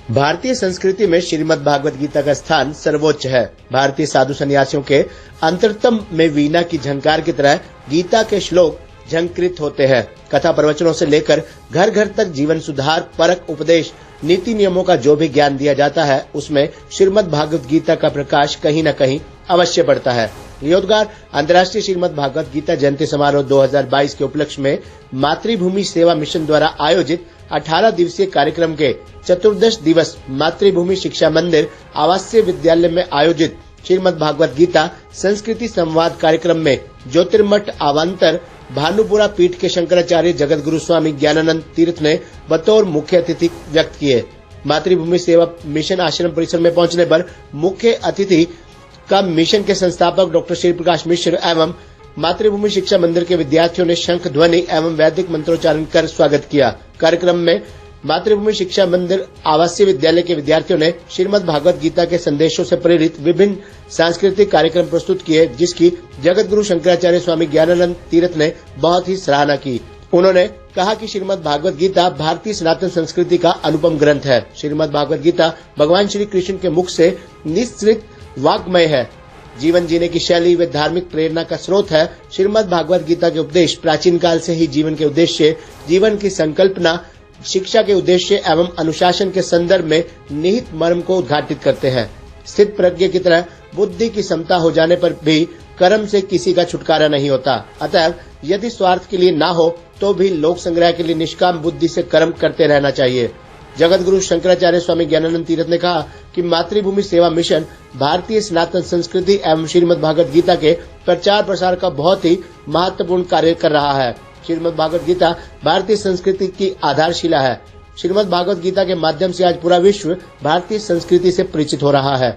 भारतीय संस्कृति में श्रीमद् भागवत गीता का स्थान सर्वोच्च है। भारतीय साधु संन्यासियों के अंतरतम में वीणा की झंकार की तरह गीता के श्लोक झंकृत होते हैं। कथा प्रवचनों से लेकर घर घर तक जीवन सुधार, परक उपदेश, नीति नियमों का जो भी ज्ञान दिया जाता है, उसमें श्रीमद् भागवत गीता का प्रकाश कहीं न कहीं अवश्य पड़ता है। लियोदगार अंतर्राष्ट्रीय श्रीमद् भागवत गीता जयंती समारोह 2022 के उपलक्ष्य में मातृभूमि सेवा मिशन द्वारा आयोजित 18 दिवसीय कार्यक्रम के चतुर्दश दिवस मातृभूमि शिक्षा मंदिर आवासीय विद्यालय में आयोजित श्रीमद् भागवत गीता संस्कृति संवाद कार्यक्रम में ज्योतिर्मठ अवान्तर भानुपुरा पीठ के शंकराचार्य जगत गुरु स्वामी ज्ञानानंद तीर्थ ने बतौर मुख्य अतिथि व्यक्त किए। मातृभूमि सेवा मिशन आश्रम परिसर में पहुंचने पर मुख्य अतिथि का मिशन के संस्थापक डॉक्टर श्री प्रकाश मिश्र एवं मातृभूमि शिक्षा मंदिर के विद्यार्थियों ने शंख ध्वनि एवं वैदिक मंत्रोच्चारण कर स्वागत किया। कार्यक्रम में मातृभूमि शिक्षा मंदिर आवासीय विद्यालय के विद्यार्थियों ने श्रीमद् भागवत गीता के संदेशों से प्रेरित विभिन्न सांस्कृतिक कार्यक्रम प्रस्तुत किए, जिसकी जगत गुरु शंकराचार्य स्वामी ज्ञानानंद तीर्थ ने बहुत ही सराहना की। उन्होंने कहा कि श्रीमद् भागवत गीता भारतीय सनातन संस्कृति का अनुपम ग्रंथ है। श्रीमद् भागवत गीता भगवान श्री कृष्ण के मुख से निःसृत वाग्मय है, जीवन जीने की शैली व धार्मिक प्रेरणा का स्रोत है। श्रीमद् भागवत गीता के उपदेश प्राचीन काल से ही जीवन के उद्देश्य, जीवन की संकल्पना, शिक्षा के उद्देश्य एवं अनुशासन के संदर्भ में निहित मर्म को उद्घाटित करते हैं। स्थित प्रज्ञ की तरह बुद्धि की समता हो जाने पर भी कर्म से किसी का छुटकारा नहीं होता। अतः यदि स्वार्थ के लिए ना हो तो भी लोक संग्रह के लिए निष्काम बुद्धि से कर्म करते रहना चाहिए। जगत गुरु शंकराचार्य स्वामी ज्ञानानंद तीर्थ ने कहा कि मातृभूमि सेवा मिशन भारतीय सनातन संस्कृति एवं श्रीमद् भागवत गीता के प्रचार प्रसार का बहुत ही महत्वपूर्ण कार्य कर रहा है। श्रीमद् भागवत गीता भारतीय संस्कृति की आधारशिला है। श्रीमद् भागवत गीता के माध्यम से आज पूरा विश्व भारतीय संस्कृति से परिचित हो रहा है।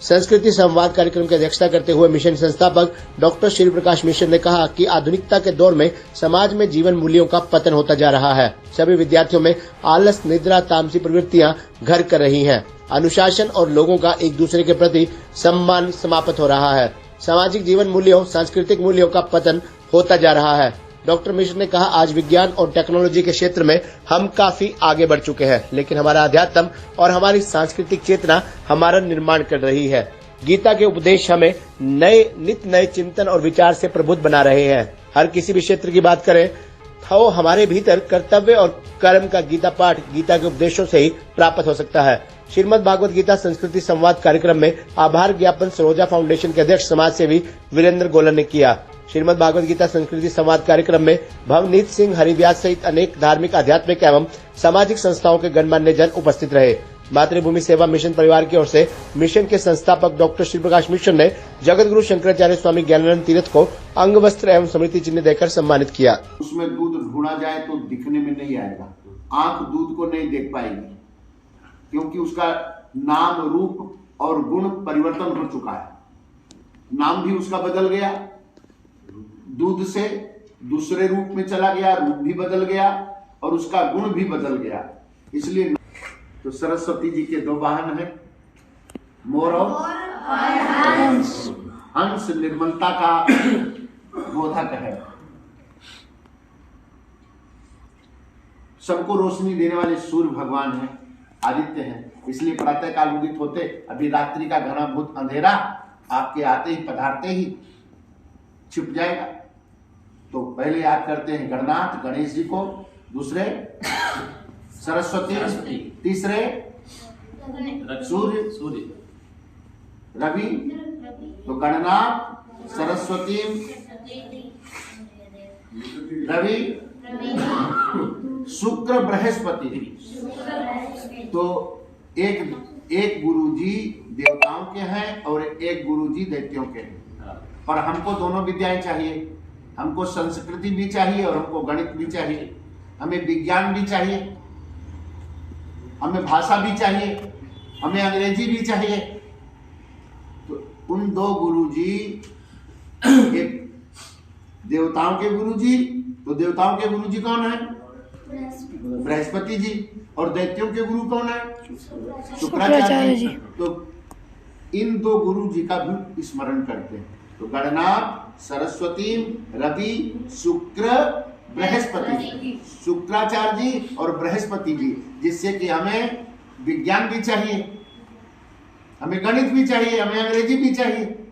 संस्कृति संवाद कार्यक्रम की अध्यक्षता करते हुए मिशन संस्थापक डॉक्टर श्री प्रकाश मिश्र ने कहा कि आधुनिकता के दौर में समाज में जीवन मूल्यों का पतन होता जा रहा है। सभी विद्यार्थियों में आलस, निद्रा, तामसी प्रवृत्तियां घर कर रही हैं। अनुशासन और लोगों का एक दूसरे के प्रति सम्मान समाप्त हो रहा है। सामाजिक जीवन मूल्यों, सांस्कृतिक मूल्यों का पतन होता जा रहा है। डॉक्टर मिश्र ने कहा, आज विज्ञान और टेक्नोलॉजी के क्षेत्र में हम काफी आगे बढ़ चुके हैं, लेकिन हमारा अध्यात्म और हमारी सांस्कृतिक चेतना हमारा निर्माण कर रही है। गीता के उपदेश हमें नित नए चिंतन और विचार से प्रबुद्ध बना रहे हैं। हर किसी भी क्षेत्र की बात करें तो हमारे भीतर कर्तव्य और कर्म का गीता पाठ गीता के उपदेशों से ही प्राप्त हो सकता है। श्रीमद् भागवत गीता संस्कृति संवाद कार्यक्रम में आभार ज्ञापन सरोजा फाउंडेशन के अध्यक्ष समाज सेवी वीरेंद्र गोलन ने किया। श्रीमद् भागवत गीता संस्कृति संवाद कार्यक्रम में भवनीत सिंह, हरिव्यास सहित अनेक धार्मिक, आध्यात्मिक एवं सामाजिक संस्थाओं के गणमान्य जन उपस्थित रहे। मातृभूमि सेवा मिशन परिवार की ओर से मिशन के संस्थापक डॉक्टर श्री प्रकाश मिश्र ने जगत गुरु शंकराचार्य स्वामी ज्ञानानंद तीर्थ को अंग वस्त्र एवं स्मृति चिन्ह देकर सम्मानित किया। उसमें दूध ढूंढा जाए तो दिखने में नहीं आएगा, आंख दूध को नहीं देख पाएगी, क्योंकि उसका नाम, रूप और गुण परिवर्तन हो चुका है। नाम भी उसका बदल गया, दूध से दूसरे रूप में चला गया, रूप भी बदल गया और उसका गुण भी बदल गया। इसलिए तो सरस्वती जी के दो वाहन हैं, मोर और हंस। हंस निर्मलता का बोधक है, सबको रोशनी देने वाले सूर्य भगवान हैं, आदित्य हैं। इसलिए प्रातः काल उदित होते, अभी रात्रि का घना भूत अंधेरा आपके आते ही, पधारते ही छिप जाएगा। तो पहले याद करते हैं गणनाथ गणेश जी को, दूसरे सरस्वती, तीसरे सूर्य, रवि। तो गणनाथ, सरस्वती, रवि, शुक्र, बृहस्पति। तो एक गुरुजी देवताओं के हैं और एक गुरुजी दैत्यों के हैं। पर हमको दोनों विद्याएं चाहिए, हमको संस्कृति भी चाहिए और हमको गणित भी चाहिए, हमें विज्ञान भी चाहिए, हमें भाषा भी चाहिए, हमें अंग्रेजी भी चाहिए। तो उन दो गुरुजी, एक देवताओं के गुरुजी, तो देवताओं के गुरुजी कौन है? बृहस्पति जी। और दैत्यों के गुरु कौन है? शुक्राचार्य जी। तो इन दो गुरु जी का भी स्मरण करते हैं। तो गणनाथ, सरस्वती, रवि, शुक्र, बृहस्पति, शुक्राचार्य जी और बृहस्पति जी, जिससे कि हमें विज्ञान भी चाहिए, हमें गणित भी चाहिए, हमें अंग्रेजी भी चाहिए।